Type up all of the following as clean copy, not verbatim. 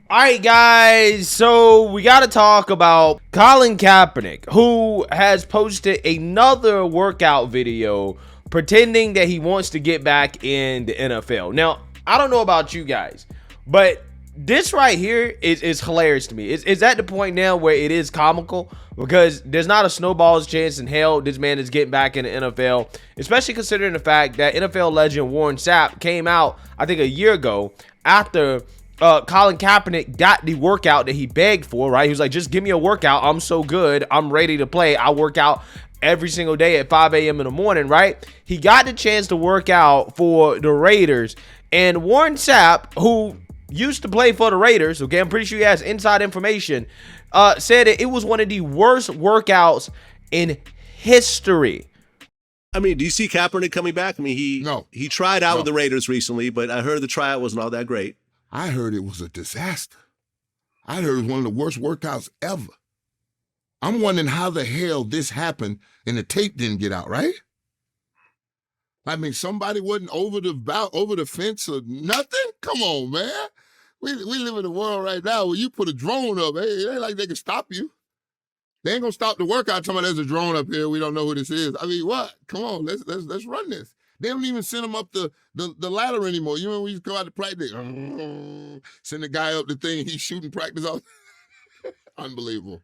All right, guys, so we got to talk about Colin Kaepernick, who has posted another workout video pretending that he wants to get back in the NFL. Now, I don't know about you guys, but this right here is hilarious to me. It's at the point now where it is comical because there's not a snowball's chance in hell this man is getting back in the NFL, especially considering the fact that NFL legend Warren Sapp came out, I think, a year ago after Colin Kaepernick got the workout that he begged for, right? He was like, just give me a workout. I'm so good. I'm ready to play. I work out every single day at 5 a.m. in the morning, right? He got the chance to work out for the Raiders. And Warren Sapp, who used to play for the Raiders, okay, I'm pretty sure he has inside information, said that it was one of the worst workouts in history. I mean, do you see Kaepernick coming back? I mean, he tried out with the Raiders recently, but I heard the tryout wasn't all that great. I heard it was a disaster. I heard it was one of the worst workouts ever. I'm wondering how the hell this happened and the tape didn't get out, right? I mean, somebody wasn't over the fence or nothing? Come on, man. We live in a world right now where you put a drone up. Hey, it ain't like they can stop you. They ain't gonna stop the workout talking about there's a drone up here. We don't know who this is. I mean, what? Come on, let's run this. They don't even send them up the ladder anymore. You remember we used to go out to practice? Send the guy up the thing, he's shooting practice off. Unbelievable.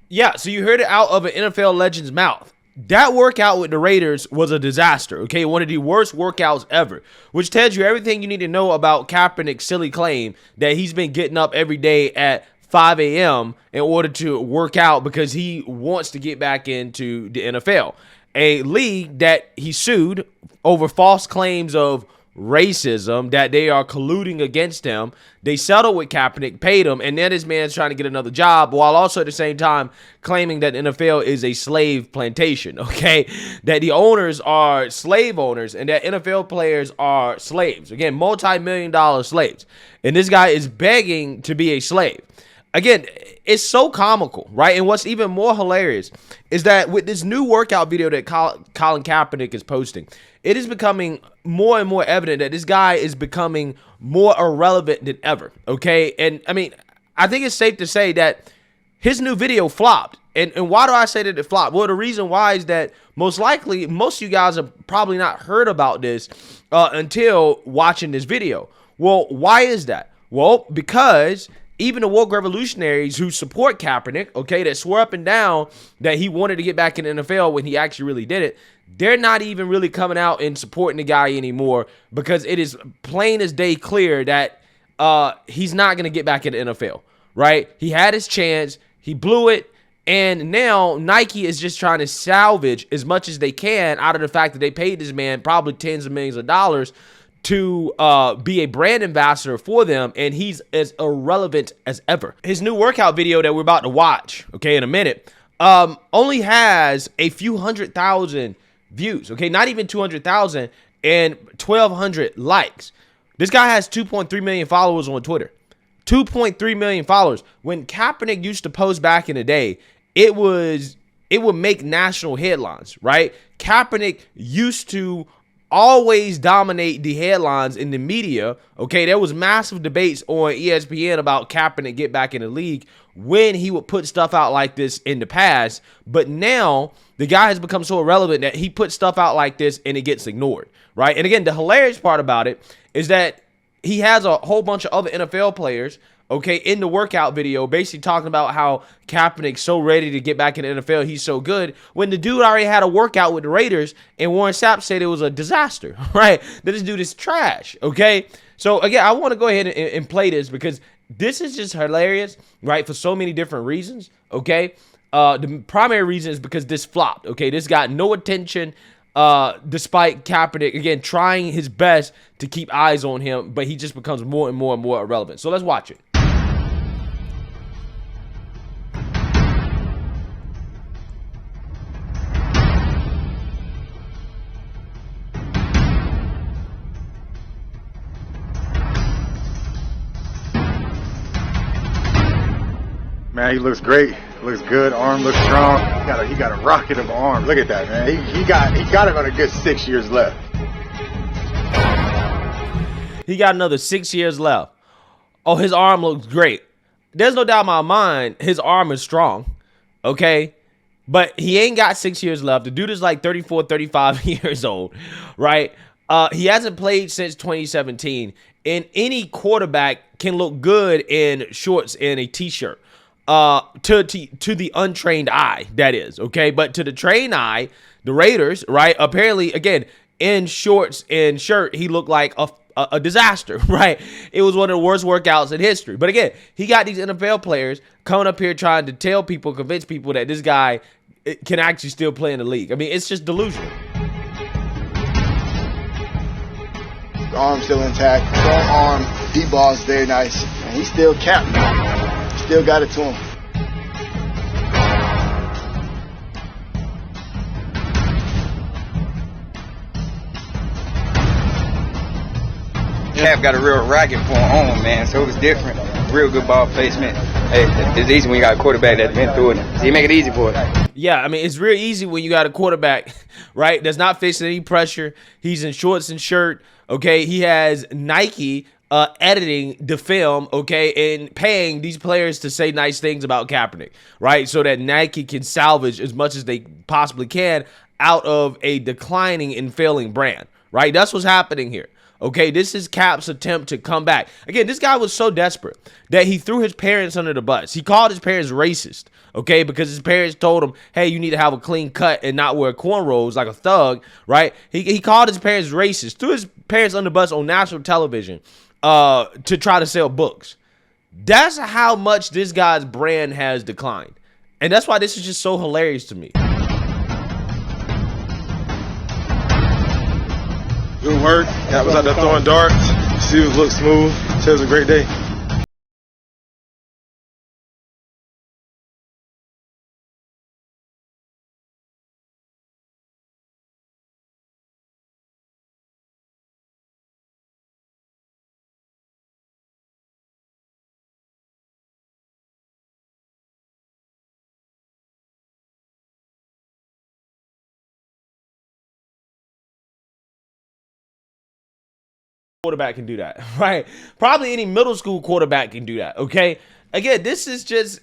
Yeah, so you heard it out of an NFL legend's mouth. That workout with the Raiders was a disaster, okay? One of the worst workouts ever, which tells you everything you need to know about Kaepernick's silly claim that he's been getting up every day at 5 a.m. in order to work out because he wants to get back into the NFL, a league that he sued over false claims of racism, that they are colluding against him. They settled with Kaepernick, paid him, and then this man's trying to get another job while also at the same time claiming that the NFL is a slave plantation, okay? That the owners are slave owners and that NFL players are slaves. Again, multi-million-dollar slaves. And this guy is begging to be a slave. Again, it's so comical, right? And what's even more hilarious is that with this new workout video that Colin Kaepernick is posting, it is becoming more and more evident that this guy is becoming more irrelevant than ever, okay? And, I mean, I think it's safe to say that his new video flopped. And why do I say that it flopped? Well, the reason why is that most likely most of you guys have probably not heard about this until watching this video. Well, why is that? Well, because even the woke revolutionaries who support Kaepernick, okay, that swore up and down that he wanted to get back in the NFL when he actually really did it, they're not even really coming out and supporting the guy anymore because it is plain as day clear that he's not going to get back in the NFL, right? He had his chance, he blew it, and now Nike is just trying to salvage as much as they can out of the fact that they paid this man probably tens of millions of dollars to be a brand ambassador for them, and he's as irrelevant as ever. His new workout video that we're about to watch, okay, in a minute, only has a few 100,000 views, okay, not even 200,000, and 1,200 likes. This guy has 2.3 million followers on Twitter. 2.3 million followers. When Kaepernick used to post back in the day, it would make national headlines, right? Kaepernick used to always dominate the headlines in the media, okay? There was massive debates on ESPN about Kaepernick get back in the league when he would put stuff out like this in the past, but now the guy has become so irrelevant that he puts stuff out like this and it gets ignored, right? And again, the hilarious part about it is that he has a whole bunch of other NFL players, okay, in the workout video, basically talking about how Kaepernick's so ready to get back in the NFL, he's so good, when the dude already had a workout with the Raiders, and Warren Sapp said it was a disaster, right? That this dude is trash, okay? So, again, I want to go ahead and play this because this is just hilarious, right, for so many different reasons, okay? The primary reason is because this flopped, okay? This got no attention, despite Kaepernick, again, trying his best to keep eyes on him, but he just becomes more and more and more irrelevant. So let's watch it. Man, he looks great. Looks good. Arm looks strong. He got a rocket of an arm. Look at that, man. He got him on a good 6 years left. He got another 6 years left. Oh, his arm looks great. There's no doubt in my mind his arm is strong, okay? But he ain't got 6 years left. The dude is like 34, 35 years old, right? He hasn't played since 2017. And any quarterback can look good in shorts and a T-shirt. To the untrained eye, that is, okay? But to the trained eye, the Raiders, right? Apparently, again, in shorts and shirt, he looked like a disaster, right? It was one of the worst workouts in history. But again, he got these NFL players coming up here trying to tell people, convince people that this guy can actually still play in the league. I mean, it's just delusional. The arm's still intact. Strong arm, deep ball's very nice. And he's still capping. Still got it to him. Cap got a real racket for an arm, man, so it was different. Real good ball placement. Hey, it's easy when you got a quarterback that's been through it. So he make it easy for us. Yeah, I mean, it's real easy when you got a quarterback, right, that's not facing any pressure. He's in shorts and shirt, okay? He has Nike editing the film, okay, and paying these players to say nice things about Kaepernick, right, so that Nike can salvage as much as they possibly can out of a declining and failing brand, right? That's what's happening here. Okay, this is Cap's attempt to come back. Again, this guy was so desperate that he threw his parents under the bus. He called his parents racist, okay, because his parents told him, hey, you need to have a clean cut and not wear cornrows like a thug, right? He called his parents racist, threw his parents under the bus on national television to try to sell books. That's how much this guy's brand has declined. And that's why this is just so hilarious to me. Good work. Cat was out there throwing darts. Receivers look smooth. So it was a great day. Quarterback can do that, right? Probably any middle school quarterback can do that, okay? Again, this is just,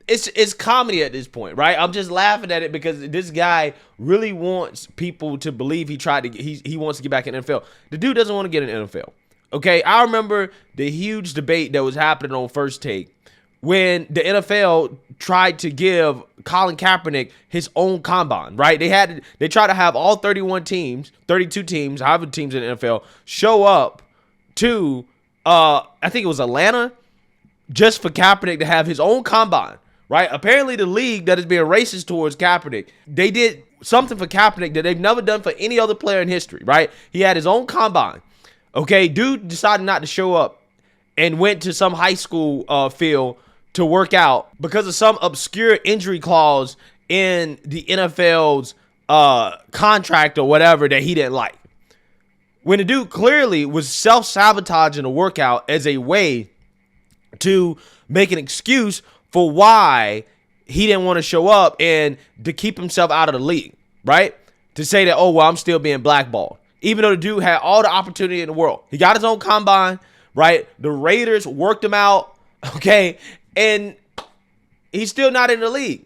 it's comedy at this point, right? I'm just laughing at it because this guy really wants people to believe he wants to get back in the NFL. The dude doesn't want to get in the NFL, okay? I remember the huge debate that was happening on First Take when the NFL tried to give Colin Kaepernick his own combine, right? They tried to have all 32 teams, however teams in the NFL, show up to, I think it was Atlanta, just for Kaepernick to have his own combine, right? Apparently the league that is being racist towards Kaepernick, they did something for Kaepernick that they've never done for any other player in history, right? He had his own combine, okay? Dude decided not to show up and went to some high school field to work out because of some obscure injury clause in the NFL's contract or whatever that he didn't like. When the dude clearly was self-sabotaging a workout as a way to make an excuse for why he didn't want to show up and to keep himself out of the league, right? To say that, oh, well, I'm still being blackballed. Even though the dude had all the opportunity in the world. He got his own combine, right? The Raiders worked him out, okay? And he's still not in the league.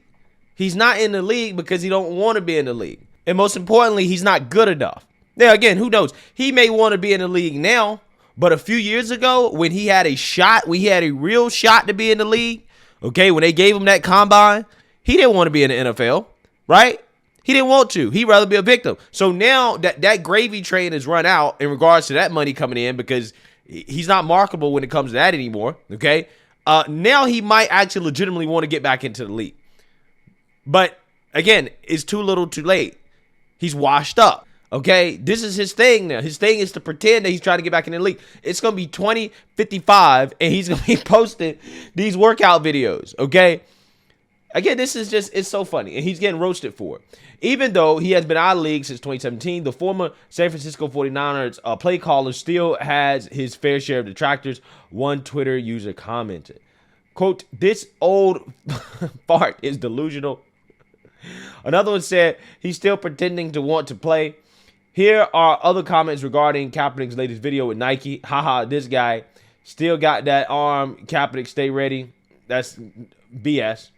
He's not in the league because he don't want to be in the league. And most importantly, he's not good enough. Now, again, who knows? He may want to be in the league now, but a few years ago when he had a real shot to be in the league, okay, when they gave him that combine, he didn't want to be in the NFL, right? He didn't want to. He'd rather be a victim. So now that gravy train has run out in regards to that money coming in because he's not marketable when it comes to that anymore, okay? Now he might actually legitimately want to get back into the league. But, again, it's too little too late. He's washed up, okay? This is his thing now. His thing is to pretend that he's trying to get back in the league. It's going to be 2055, and he's going to be posting these workout videos, okay? Again, this is just, it's so funny, and he's getting roasted for it. Even though he has been out of the league since 2017, the former San Francisco 49ers play caller still has his fair share of detractors. One Twitter user commented, quote, "This old fart is delusional." Another one said, "He's still pretending to want to play." Here are other comments regarding Kaepernick's latest video with Nike. Haha, this guy. Still got that arm. Kaepernick, stay ready. That's BS.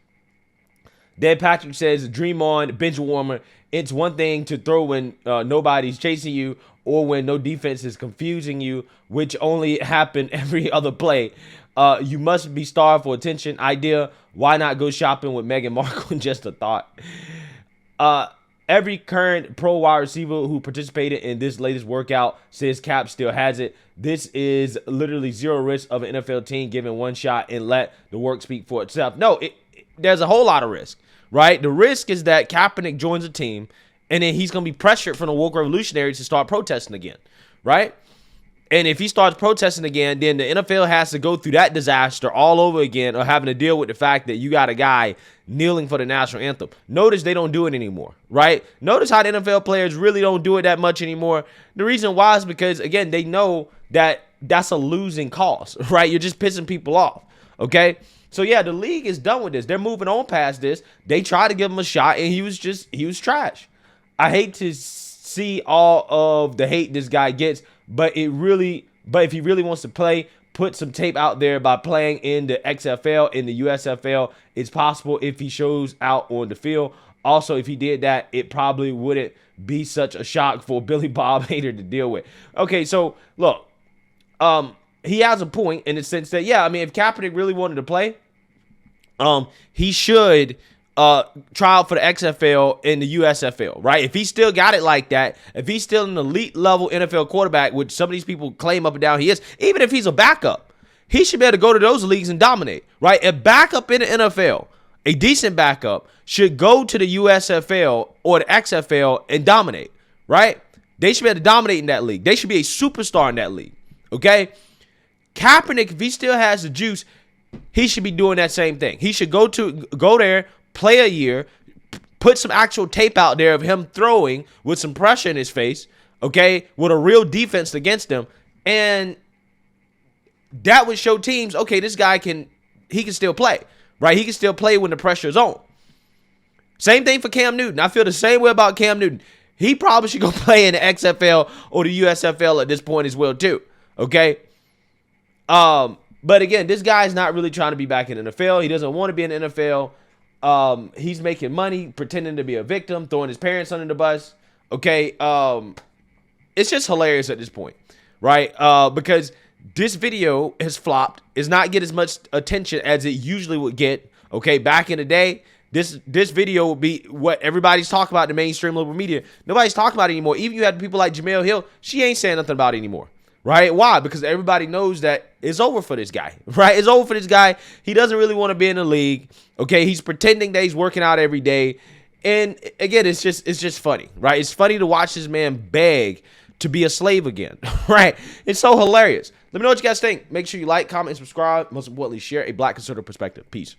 Dead Patrick says, dream on, bench warmer. It's one thing to throw when nobody's chasing you or when no defense is confusing you, which only happen every other play. You must be starved for attention. Idea, why not go shopping with Meghan Markle? Just a thought. Every current pro wide receiver who participated in this latest workout says Cap still has it. This is literally zero risk of an NFL team giving one shot and let the work speak for itself. No, there's a whole lot of risk, right? The risk is that Kaepernick joins a team and then he's going to be pressured from the woke revolutionaries to start protesting again, right? And if he starts protesting again, then the NFL has to go through that disaster all over again, or having to deal with the fact that you got a guy kneeling for the national anthem. Notice they don't do it anymore, right? Notice how the NFL players really don't do it that much anymore. The reason why is because, again, they know that that's a losing cause, right? You're just pissing people off, okay? So, yeah, the league is done with this. They're moving on past this. They tried to give him a shot, and he was trash. I hate to see all of the hate this guy gets, but if he really wants to play, put some tape out there by playing in the XFL, in the USFL. It's possible if he shows out on the field. Also, if he did that, it probably wouldn't be such a shock for Billy Bob Hader to deal with. Okay, so look, he has a point in the sense that, yeah, I mean, if Kaepernick really wanted to play, he should try out for the XFL and the USFL, right? If he still got it like that, if he's still an elite level NFL quarterback, which some of these people claim up and down he is, even if he's a backup, he should be able to go to those leagues and dominate, right? A backup in the NFL, a decent backup, should go to the USFL or the XFL and dominate, right? They should be able to dominate in that league. They should be a superstar in that league, okay? Kaepernick, if he still has the juice, he should be doing that same thing. He should go there, play a year, put some actual tape out there of him throwing with some pressure in his face, okay, with a real defense against him, and that would show teams, okay, this guy can still play, right? He can still play when the pressure is on. Same thing for Cam Newton. I feel the same way about Cam Newton. He probably should go play in the XFL or the USFL at this point as well, too, okay? But again, this guy's not really trying to be back in the NFL. He doesn't want to be in the NFL. He's making money, pretending to be a victim, throwing his parents under the bus. Okay. It's just hilarious at this point, right? Because this video has flopped. It's not get as much attention as it usually would get. Okay. Back in the day, this video would be what everybody's talking about in the mainstream liberal media. Nobody's talking about it anymore. Even you had people like Jamel Hill. She ain't saying nothing about it anymore. Right? Why? Because everybody knows that it's over for this guy, right? It's over for this guy. He doesn't really want to be in the league. Okay. He's pretending that he's working out every day. And again, it's just funny, right? It's funny to watch this man beg to be a slave again, right? It's so hilarious. Let me know what you guys think. Make sure you like, comment, and subscribe. Most importantly, share a Black conservative perspective. Peace.